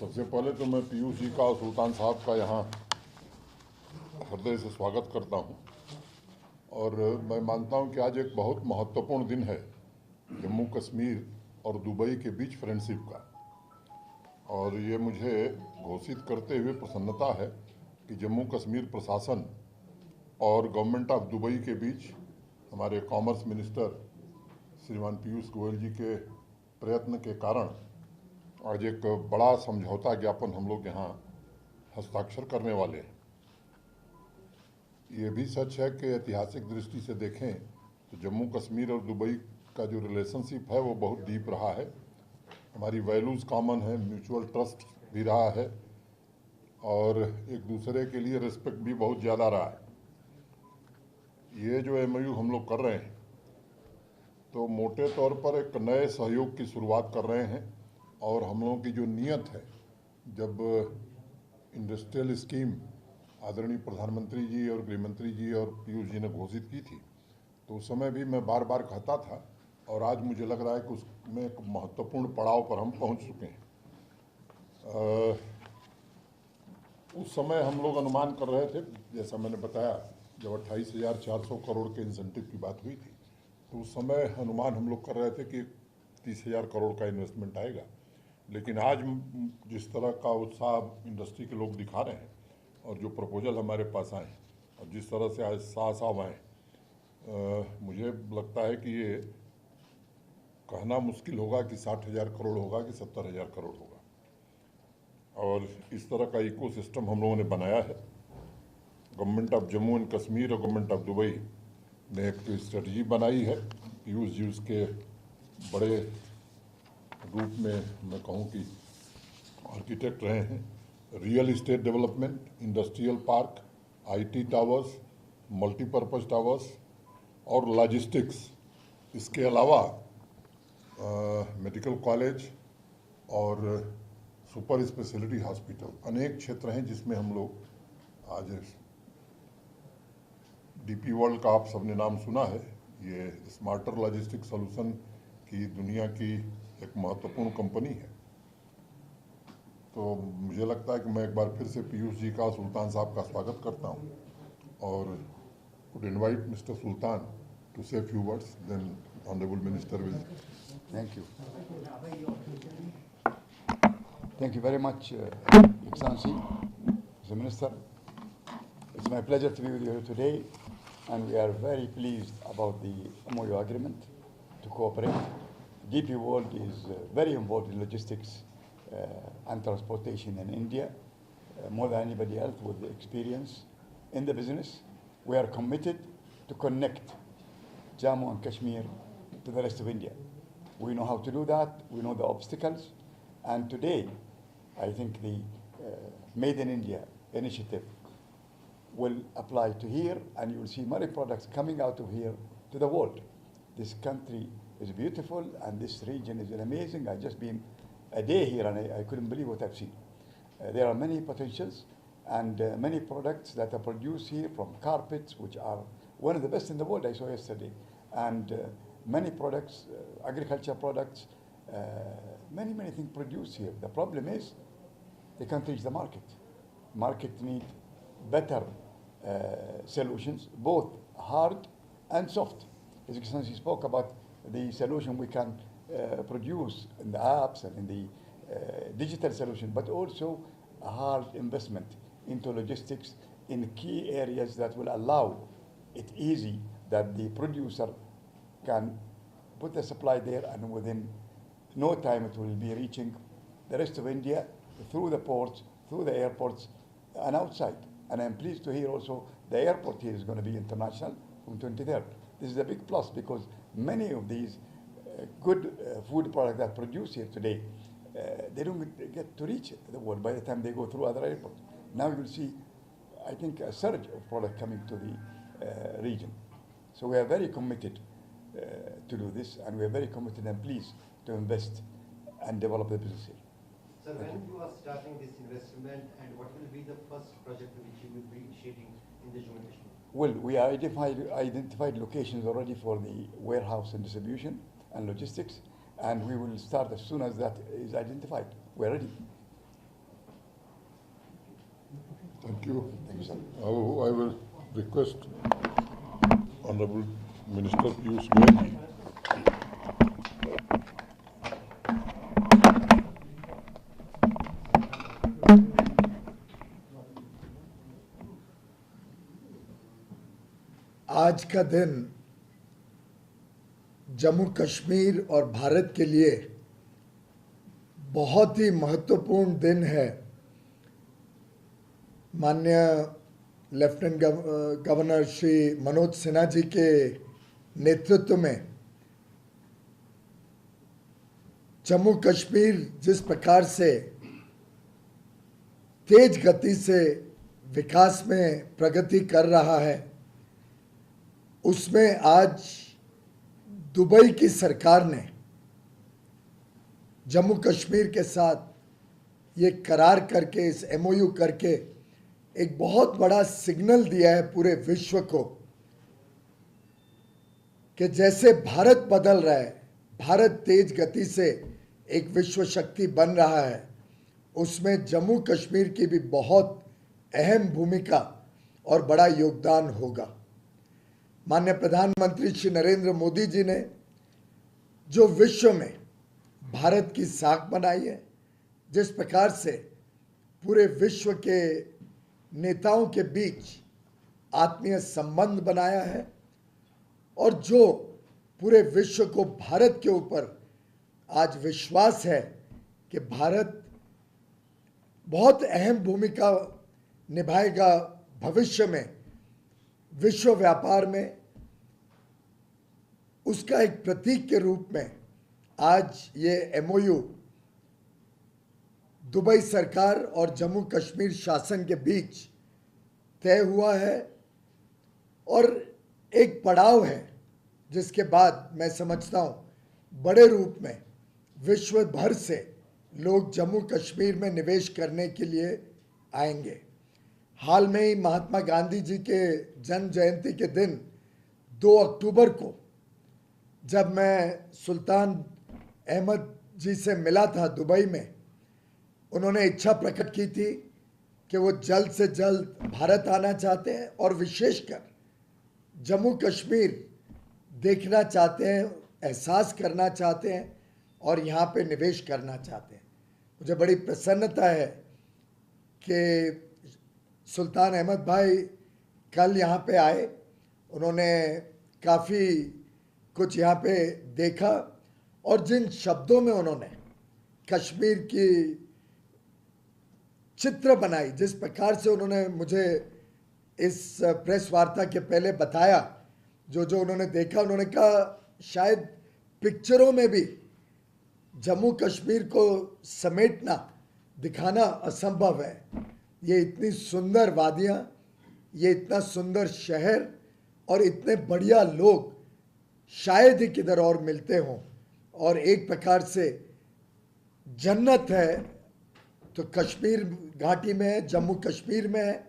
सबसे पहले तो मैं पीयूष जी का और सुल्तान साहब का यहाँ हृदय से स्वागत करता हूँ। और मैं मानता हूँ कि आज एक बहुत महत्वपूर्ण दिन है जम्मू कश्मीर और दुबई के बीच फ्रेंडशिप का। और ये मुझे घोषित करते हुए प्रसन्नता है कि जम्मू कश्मीर प्रशासन और गवर्नमेंट ऑफ दुबई के बीच हमारे कॉमर्स मिनिस्टर श्रीमान पीयूष गोयल जी के प्रयत्न के कारण आज एक बड़ा समझौता ज्ञापन हम लोग यहाँ हस्ताक्षर करने वाले हैं। ये भी सच है कि ऐतिहासिक दृष्टि से देखें तो जम्मू कश्मीर और दुबई का जो रिलेशनशिप है वो बहुत डीप रहा है। हमारी वैल्यूज़ कॉमन है, म्यूचुअल ट्रस्ट भी रहा है और एक दूसरे के लिए रिस्पेक्ट भी बहुत ज़्यादा रहा है। ये जो एमओयू हम लोग कर रहे हैं तो मोटे तौर पर एक नए सहयोग की शुरुआत कर रहे हैं। और हम लोगों की जो नीयत है, जब इंडस्ट्रियल स्कीम आदरणीय प्रधानमंत्री जी और गृहमंत्री जी और पीयूष जी ने घोषित की थी तो उस समय भी मैं बार बार कहता था और आज मुझे लग रहा है कि उसमें एक महत्वपूर्ण पड़ाव पर हम पहुंच चुके हैं। उस समय हम लोग अनुमान कर रहे थे, जैसा मैंने बताया, जब 28,400 करोड़ के इंसेंटिव की बात हुई थी तो उस समय अनुमान हम लोग कर रहे थे कि 30,000 करोड़ का इन्वेस्टमेंट आएगा। लेकिन आज जिस तरह का उत्साह इंडस्ट्री के लोग दिखा रहे हैं और जो प्रपोजल हमारे पास आए और जिस तरह से आज साहब आए, मुझे लगता है कि ये कहना मुश्किल होगा कि 60,000 करोड़ होगा कि 70,000 करोड़ होगा। और इस तरह का इकोसिस्टम हम लोगों ने बनाया है। Government of Jammu and Kashmir और गवर्नमेंट ऑफ दुबई ने एक स्ट्रेटजी बनाई है। पीयूष जी उसके बड़े रूप में मैं कहूँ कि आर्किटेक्ट रहे हैं। Real estate development, industrial park, IT towers, multipurpose towers और लॉजिस्टिक्स। इसके अलावा मेडिकल कॉलेज और सुपर स्पेशलिटी हॉस्पिटल, अनेक क्षेत्र हैं जिसमें हम लोग आज डीपी वर्ल्ड का आप सबने नाम सुना है। ये स्मार्टर लॉजिस्टिक सॉल्यूशन की दुनिया की एक महत्वपूर्ण कंपनी है। तो मुझे लगता है कि मैं एक बार फिर से पीयूष जी का, सुल्तान साहब का स्वागत करता हूं और would invite mister Sultan to say few words, then honourable minister will. Thank you. Thank you very much, Excellency, Mr. Minister. It's my pleasure to be with you here today, and we are very pleased about the MOU agreement to cooperate. DP World is very involved in logistics and transportation in India, more than anybody else with the experience in the business. We are committed to connect Jammu and Kashmir to the rest of India. We know how to do that. We know the obstacles. And today, I think the Made in India initiative will apply to here, and you will see many products coming out of here to the world. This country is beautiful, and this region is amazing. I've just been a day here, and I couldn't believe what I've seen. There are many potentials and many products that are produced here, from carpets, which are one of the best in the world, I saw yesterday, and many products, agriculture products, many things produced here. The problem is they can't reach the market. Market need better solutions, both hard and soft. His Excellency spoke about the solution we can produce in the apps and in the digital solution, but also a hard investment into logistics in key areas that will allow it easy that the producer can put the supply there, and within no time it will be reaching the rest of India through the ports, through the airports, and outside. And I'm pleased to hear also the airport here is going to be international from 23rd. This is a big plus because many of these good food products that are produced here today, they don't get to reach the world by the time they go through other airports. Now you'll see, I think, a surge of product coming to the region. So we are very committed to do this, and we are very committed and pleased to invest and develop the business here. Sir, when you are starting this investment, and what will be the first project which you will be initiating in the Jammu and Kashmir? Well, we identified locations already for the warehouse and distribution and logistics, and we will start as soon as that is identified. We're ready. Thank you. Thank you, sir. Now I will request Honorable Minister Piyush Goyal ji. आज का दिन जम्मू कश्मीर और भारत के लिए बहुत ही महत्वपूर्ण दिन है। माननीय लेफ्टिनेंट गवर्नर श्री मनोज सिन्हा जी के नेतृत्व में जम्मू कश्मीर जिस प्रकार से तेज गति से विकास में प्रगति कर रहा है, उसमें आज दुबई की सरकार ने जम्मू कश्मीर के साथ ये करार करके, इस एमओयू करके एक बहुत बड़ा सिग्नल दिया है पूरे विश्व को कि जैसे भारत बदल रहा है, भारत तेज गति से एक विश्व शक्ति बन रहा है, उसमें जम्मू कश्मीर की भी बहुत अहम भूमिका और बड़ा योगदान होगा। माननीय प्रधानमंत्री श्री नरेंद्र मोदी जी ने जो विश्व में भारत की साख बनाई है, जिस प्रकार से पूरे विश्व के नेताओं के बीच आत्मीय संबंध बनाया है और जो पूरे विश्व को भारत के ऊपर आज विश्वास है कि भारत बहुत अहम भूमिका निभाएगा भविष्य में विश्व व्यापार में, उसका एक प्रतीक के रूप में आज ये एमओयू दुबई सरकार और जम्मू कश्मीर शासन के बीच तय हुआ है और एक पड़ाव है जिसके बाद मैं समझता हूँ बड़े रूप में विश्व भर से लोग जम्मू कश्मीर में निवेश करने के लिए आएंगे। हाल में ही महात्मा गांधी जी के जन्म जयंती के दिन 2 अक्टूबर को जब मैं सुल्तान अहमद जी से मिला था दुबई में, उन्होंने इच्छा प्रकट की थी कि वो जल्द से जल्द भारत आना चाहते हैं और विशेषकर जम्मू कश्मीर देखना चाहते हैं, एहसास करना चाहते हैं और यहाँ पे निवेश करना चाहते हैं। मुझे बड़ी प्रसन्नता है कि सुल्तान अहमद भाई कल यहाँ पे आए, उन्होंने काफ़ी कुछ यहाँ पे देखा और जिन शब्दों में उन्होंने कश्मीर की चित्र बनाई, जिस प्रकार से उन्होंने मुझे इस प्रेस वार्ता के पहले बताया, जो उन्होंने देखा, उन्होंने कहा शायद पिक्चरों में भी जम्मू कश्मीर को समेटना, दिखाना असंभव है। ये इतनी सुंदर वादियाँ, ये इतना सुंदर शहर और इतने बढ़िया लोग शायद ही किधर और मिलते हों और एक प्रकार से जन्नत है तो कश्मीर घाटी में है, जम्मू कश्मीर में है।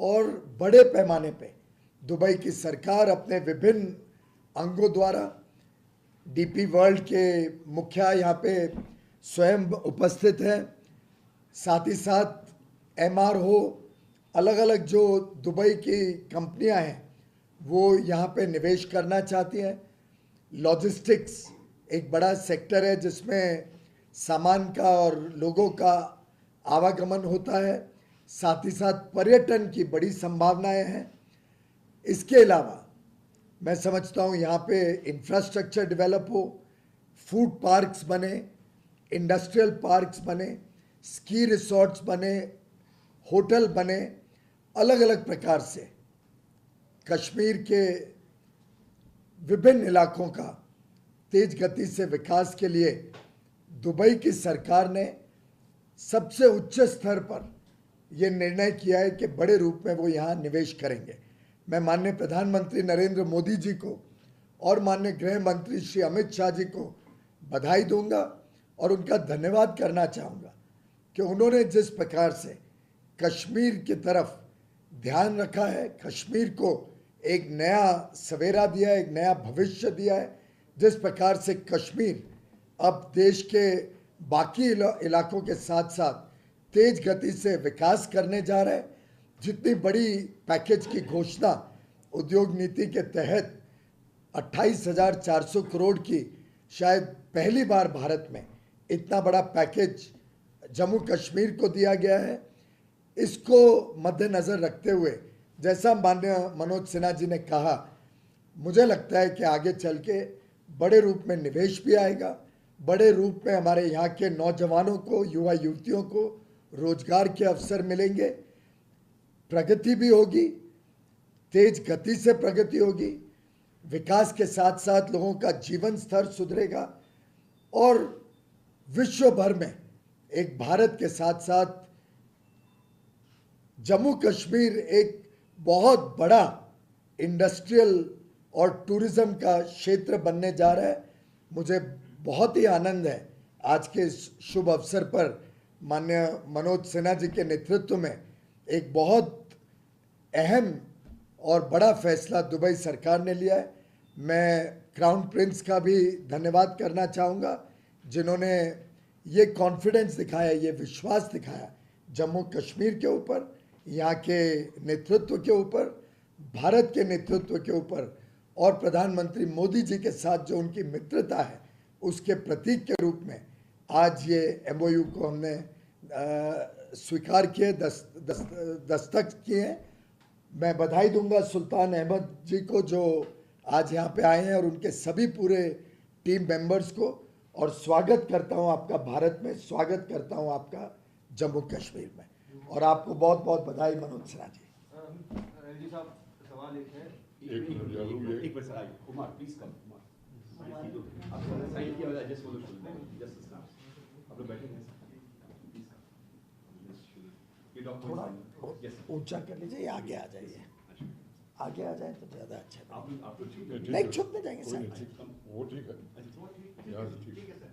और बड़े पैमाने पे दुबई की सरकार अपने विभिन्न अंगों द्वारा, डीपी वर्ल्ड के मुखिया यहाँ पे स्वयं उपस्थित हैं, साथ ही साथ एमआर हो, अलग अलग जो दुबई की कंपनियां हैं वो यहाँ पे निवेश करना चाहती हैं। लॉजिस्टिक्स एक बड़ा सेक्टर है जिसमें सामान का और लोगों का आवागमन होता है, साथ ही साथ पर्यटन की बड़ी संभावनाएं हैं। इसके अलावा मैं समझता हूँ यहाँ पे इंफ्रास्ट्रक्चर डेवलप हो, फूड पार्क्स बने, इंडस्ट्रियल पार्क्स बने, स्की रिसोर्ट्स बने, होटल बने, अलग अलग प्रकार से कश्मीर के विभिन्न इलाकों का तेज गति से विकास के लिए दुबई की सरकार ने सबसे उच्च स्तर पर यह निर्णय किया है कि बड़े रूप में वो यहाँ निवेश करेंगे। मैं माननीय प्रधानमंत्री नरेंद्र मोदी जी को और माननीय गृह मंत्री श्री अमित शाह जी को बधाई दूंगा और उनका धन्यवाद करना चाहूँगा कि उन्होंने जिस प्रकार से कश्मीर की तरफ ध्यान रखा है, कश्मीर को एक नया सवेरा दिया है, एक नया भविष्य दिया है। जिस प्रकार से कश्मीर अब देश के बाकी इलाकों के साथ साथ तेज गति से विकास करने जा रहा है, जितनी बड़ी पैकेज की घोषणा उद्योग नीति के तहत 28,400 करोड़ की शायद पहली बार भारत में इतना बड़ा पैकेज जम्मू कश्मीर को दिया गया है। इसको मद्देनज़र रखते हुए जैसा माननीय मनोज सिन्हा जी ने कहा, मुझे लगता है कि आगे चल के बड़े रूप में निवेश भी आएगा, बड़े रूप में हमारे यहाँ के नौजवानों को, युवा युवतियों को रोजगार के अवसर मिलेंगे, प्रगति भी होगी, तेज गति से प्रगति होगी, विकास के साथ साथ लोगों का जीवन स्तर सुधरेगा और विश्व भर में एक भारत के साथ साथ जम्मू कश्मीर एक बहुत बड़ा इंडस्ट्रियल और टूरिज्म का क्षेत्र बनने जा रहा है। मुझे बहुत ही आनंद है आज के इस शुभ अवसर पर माननीय मनोज सिन्हा जी के नेतृत्व में एक बहुत अहम और बड़ा फैसला दुबई सरकार ने लिया है। मैं क्राउन प्रिंस का भी धन्यवाद करना चाहूँगा, जिन्होंने ये कॉन्फिडेंस दिखाया, ये विश्वास दिखाया जम्मू कश्मीर के ऊपर, यहाँ के नेतृत्व के ऊपर, भारत के नेतृत्व के ऊपर और प्रधानमंत्री मोदी जी के साथ जो उनकी मित्रता है उसके प्रतीक के रूप में आज ये MOU को हमने स्वीकार किए, दस्तखत किए हैं। मैं बधाई दूंगा सुल्तान अहमद जी को जो आज यहाँ पे आए हैं और उनके सभी पूरे टीम मेंबर्स को, और स्वागत करता हूँ आपका भारत में, स्वागत करता हूँ आपका जम्मू कश्मीर में, और आपको बहुत बहुत बधाई मनोज सिन्हा जी। जी साहब, सवाल एक है। एक मिनट जरूर, एक मिनट सर, आइए। Kumar please come. कुमार आप साइन किया हुआ है, जस्ट फॉलो जस्ट स्नैप। आप लोग बैठे हैं प्लीज कम। ये थोड़ा डॉक्यूमेंट यस ऊंचा कर लीजिए, आगे आ जाइए, आगे आ जाए तो ज़्यादा अच्छा है। आप लोग ठीक ठीक नहीं, है। छुप में जाएंगे कोई सर। नहीं, ठीक, वो ठीक है, अच्छा, तो ठीक यहाँ से ठीक है।